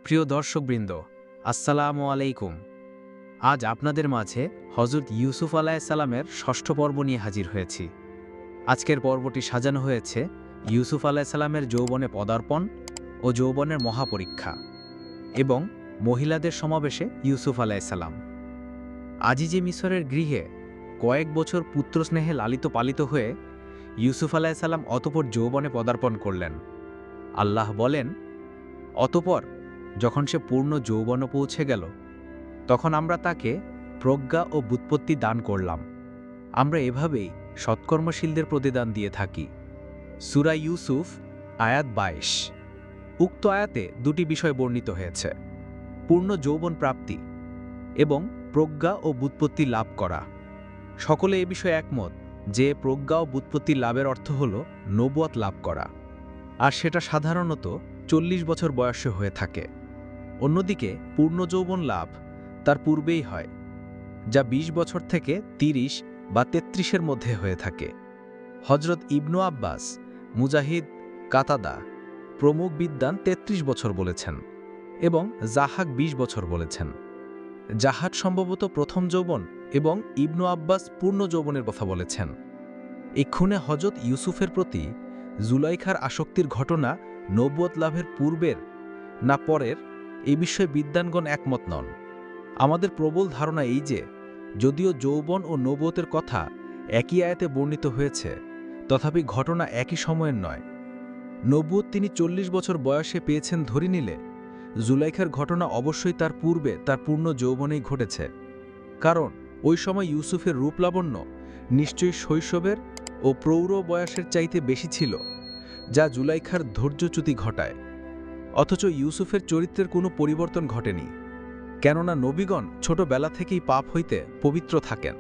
প্রিয় দর্শকবৃন্দ, আসসালামু আলাইকুম। আজ আপনাদের মাঝে হযরত ইউসুফ আলাইহিসসালামের ষষ্ঠ পর্ব নিয়ে হাজির হয়েছি। আজকের পর্বটি সাজানো হয়েছে ইউসুফ আলাইহিসসালামের যৌবনে পদার্পণ ও যৌবনের মহাপরীক্ষা এবং মহিলাদের সমাবেশে ইউসুফ আলাইহিসসালাম। আজিজে মিসরের গৃহে কয়েক বছর পুত্রস্নেহে লালিত পালিত হয়ে ইউসুফ আলাইহিসসালাম অতঃপর যৌবনে পদার্পণ করলেন। আল্লাহ বলেন, অতঃপর যখন সে পূর্ণ যৌবনে পৌঁছে গেল, তখন আমরা তাকে প্রজ্ঞা ও ব্যুৎপত্তি দান করলাম। আমরা এভাবেই সৎকর্মশীলদের প্রতিদান দিয়ে থাকি। সূরা ইউসুফ আয়াত ২২। উক্ত আয়াতে দুটি বিষয় বর্ণিত হয়েছে: পূর্ণ যৌবন প্রাপ্তি এবং প্রজ্ঞা ও ব্যুৎপত্তি লাভ করা। সকলে এ বিষয়ে একমত যে প্রজ্ঞা ও ব্যুৎপত্তি লাভের অর্থ হল নবুয়ত লাভ করা, আর সেটা সাধারণত ৪০ বছর বয়সে হয়ে থাকে। অন্যদিকে পূর্ণ যৌবন লাভ তার পূর্বেই হয়, যা ২০ বছর থেকে ৩০ বা ৩৩-এর মধ্যে হয়ে থাকে। হযরত ইবনু আব্বাস, মুজাহিদ, কাতাদা প্রমুখ বিদ্বান ৩৩ বছর বলেছেন এবং জাহাক ২০ বছর বলেছেন। জাহাদ সম্ভবত প্রথম যৌবন এবং ইবনু আব্বাস পূর্ণ যৌবনের কথা বলেছেন। এই খুনে হযরত ইউসুফের প্রতি জুলাইখার আসক্তির ঘটনা নবুয়ত লাভের পূর্বের না পরের, এ বিষয়ে বিদ্বানগণ একমত নন। আমাদের প্রবল ধারণা এই যে, যদিও যৌবন ও নবুয়তের কথা একই আয়াতে বর্ণিত হয়েছে, তথাপি ঘটনা একই সময়ের নয়। নবুয়ত তিনি ৪০ বছর বয়সে পেয়েছেন ধরে নিলে জুলাইখার ঘটনা অবশ্যই তার পূর্বে তার পূর্ণ যৌবনেই ঘটেছে, কারণ ওই সময় ইউসুফের রূপলাবণ্য নিশ্চয়ই শৈশবের ও প্রৌঢ় বয়সের চাইতে বেশি ছিল, যা জুলাইখার ধৈর্যচ্যুতি ঘটায়। অথচ ইউসুফের চরিত্রের কোনো পরিবর্তন ঘটেনি, কেননা নবীগণ ছোটবেলা থেকেই পাপ হইতে পবিত্র থাকেন।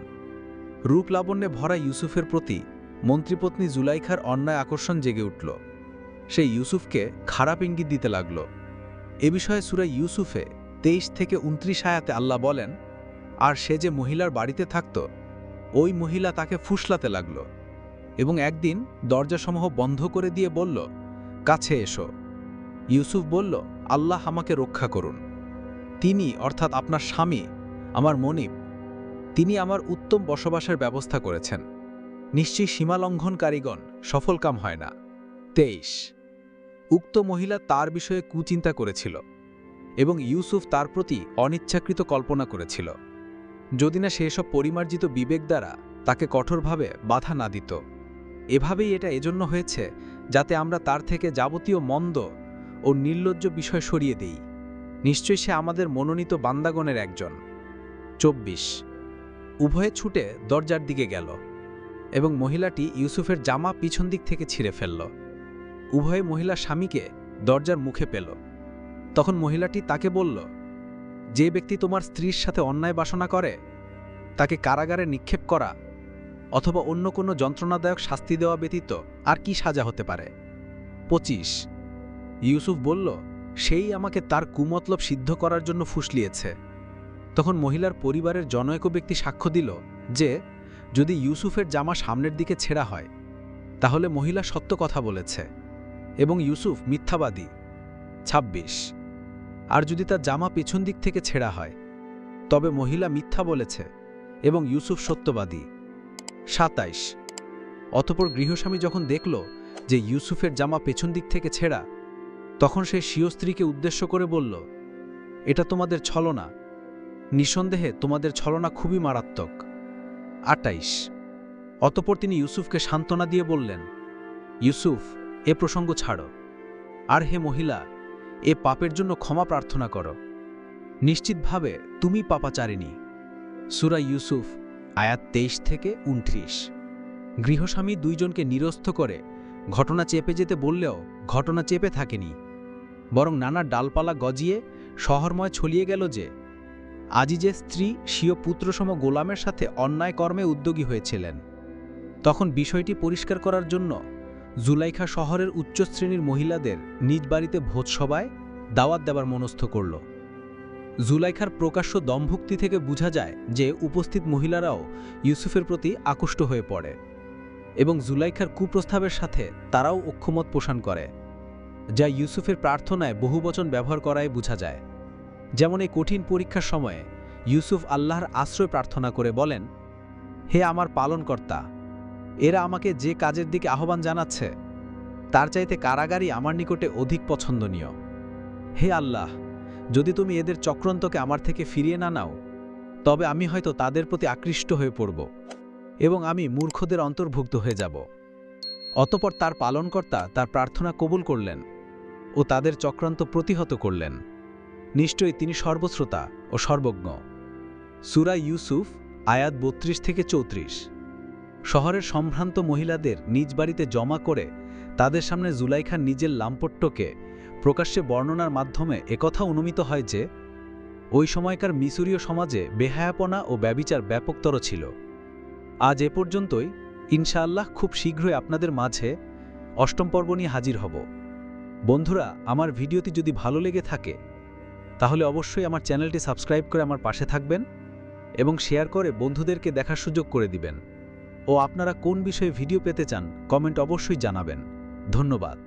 রূপলাবণ্যে ভরা ইউসুফের প্রতি মন্ত্রীপত্নী জুলাইখার অন্যায় আকর্ষণ জেগে উঠল। সে ইউসুফকে খারাপ ইঙ্গিত দিতে লাগল। এ বিষয়ে সূরা ইউসুফে ২৩ থেকে ২৯ আয়াতে আল্লাহ বলেন, আর সে যে মহিলার বাড়িতে থাকত, ওই মহিলা তাকে ফুসলাতে লাগল এবং একদিন দরজাসমূহ বন্ধ করে দিয়ে বলল, কাছে এসো। ইউসুফ বলল, আল্লাহ আমাকে রক্ষা করুন। তিনি অর্থাৎ আপনার স্বামী আমার মনিব, তিনি আমার উত্তম বসবাসের ব্যবস্থা করেছেন। নিশ্চয়ই সীমালঙ্ঘনকারীগণ সফলকাম হয় না। ২৩। উক্ত মহিলা তার বিষয়ে কুচিন্তা করেছিল এবং ইউসুফ তার প্রতি অনিচ্ছাকৃত কল্পনা করেছিল, যদি না সে সব পরিমার্জিত বিবেক দ্বারা তাকে কঠোরভাবে বাধা না দিত। এভাবেই এটা এজন্য হয়েছে যাতে আমরা তার থেকে যাবতীয় মন্দ ও নির্লজ্জ বিষয় সরিয়ে দেই। নিশ্চয়ই সে আমাদের মনোনীত বান্দাগণের একজন। ২৪। উভয়ে ছুটে দরজার দিকে গেল এবং মহিলাটি ইউসুফের জামা পিছন দিক থেকে ছিঁড়ে ফেলল। উভয়ে মহিলা স্বামীকে দরজার মুখে পেল। তখন মহিলাটি তাকে বলল, যে ব্যক্তি তোমার স্ত্রীর সাথে অন্যায় বাসনা করে তাকে কারাগারে নিক্ষেপ করা অথবা অন্য কোনো যন্ত্রণাদায়ক শাস্তি দেওয়া ব্যতীত আর কি সাজা হতে পারে? ২৫। ইউসুফ বলল, সেই আমাকে তার কুমতলব সিদ্ধ করার জন্য ফুসলিয়েছে। তখন মহিলার পরিবারের জনৈক ব্যক্তি সাক্ষ্য দিল যে, যদি ইউসুফের জামা সামনের দিকে ছেঁড়া হয় তাহলে মহিলা সত্য কথা বলেছে এবং ইউসুফ মিথ্যাবাদী। ২৬। আর যদি তার জামা পেছন দিক থেকে ছেঁড়া হয় তবে মহিলা মিথ্যা বলেছে এবং ইউসুফ সত্যবাদী। ২৭। অতঃপর গৃহস্বামী যখন দেখল যে ইউসুফের জামা পেছন দিক থেকে ছেঁড়া, তখন সে স্বীয় স্ত্রীকে উদ্দেশ্য করে বলল, এটা তোমাদের ছলনা, নিঃসন্দেহে তোমাদের ছলনা খুবই মারাত্মক। ২৮। অতঃপর তিনি ইউসুফকে সান্ত্বনা দিয়ে বললেন, ইউসুফ, এ প্রসঙ্গ ছাড়ো, আর হে মহিলা, এ পাপের জন্য ক্ষমা প্রার্থনা করো। নিশ্চিতভাবে তুমি পাপাচারিণী। সূরা ইউসুফ আয়াত ২৩ থেকে ২৯। গৃহস্বামী দুইজনকে নিরস্ত করে ঘটনা চেপে যেতে বললেও ঘটনা চেপে থাকেনি, বরং নানা ডালপালা গজিয়ে শহরময় ছড়িয়ে গেল যে আজিজের স্ত্রী স্বীয় পুত্রসম গোলামের সাথে অন্যায় কর্মে উদ্যোগী হয়েছিলেন। তখন বিষয়টি পরিষ্কার করার জন্য জুলাইখা শহরের উচ্চ শ্রেণীর মহিলাদের নিজ বাড়িতে ভোজসভায় দাওয়াত দেবার মনস্থ করল। জুলাইখার প্রকাশ্য দম্ভুক্তি থেকে বোঝা যায় যে উপস্থিত মহিলারাও ইউসুফের প্রতি আকৃষ্ট হয়ে পড়ে এবং জুলাইখার কুপ্রস্তাবের সাথে তারাও অক্ষমত পোষণ করে। যা ইউসুফের প্রার্থনায় বহুবচন ব্যবহার করায় বোঝা যায়। যেমন এই কঠিন পরীক্ষার সময়ে ইউসুফ আল্লাহর আশ্রয় প্রার্থনা করে বলেন, হে আমার পালনকর্তা, এরা আমাকে যে কাজের দিকে আহ্বান জানাচ্ছে তার চাইতে কারাগারই আমার নিকটে অধিক পছন্দনীয়। হে আল্লাহ, যদি তুমি এদের চক্রান্তকে আমার থেকে ফিরিয়ে না নাও, তবে আমি হয়তো তাদের প্রতি আকৃষ্ট হয়ে পড়ব এবং আমি মূর্খদের অন্তর্ভুক্ত হয়ে যাব। অতঃপর তার পালনকর্তা তার প্রার্থনা কবুল করলেন ও তাদের চক্রান্ত প্রতিহত করলেন। নিশ্চয়ই তিনি সর্বশ্রোতা ও সর্বজ্ঞ। সূরা ইউসুফ আয়াত 32-34। শহরের সম্ভ্রান্ত মহিলাদের নিজ বাড়িতে জমা করে তাদের সামনে জুলাইখার নিজের লাম্পট্যকে প্রকাশ্যে বর্ণনার মাধ্যমে একথা অনুমিত হয় যে ওই সময়কার মিশরীয় সমাজে বেহায়াপনা ও ব্যভিচার ব্যাপকতর ছিল। আজ এ পর্যন্তই। ইনশাআল্লাহ খুব শীঘ্রই আপনাদের মাঝে অষ্টম পর্ব নিয়ে হাজির হব। বন্ধুরা, আমার ভিডিওটি যদি ভালো লেগে থাকে তাহলে অবশ্যই আমার চ্যানেলটি সাবস্ক্রাইব করে আমার পাশে থাকবেন এবং শেয়ার করে বন্ধুদেরকে দেখার সুযোগ করে দিবেন। ও আপনারা কোন বিষয়ে ভিডিও পেতে চান কমেন্ট অবশ্যই জানাবেন। ধন্যবাদ।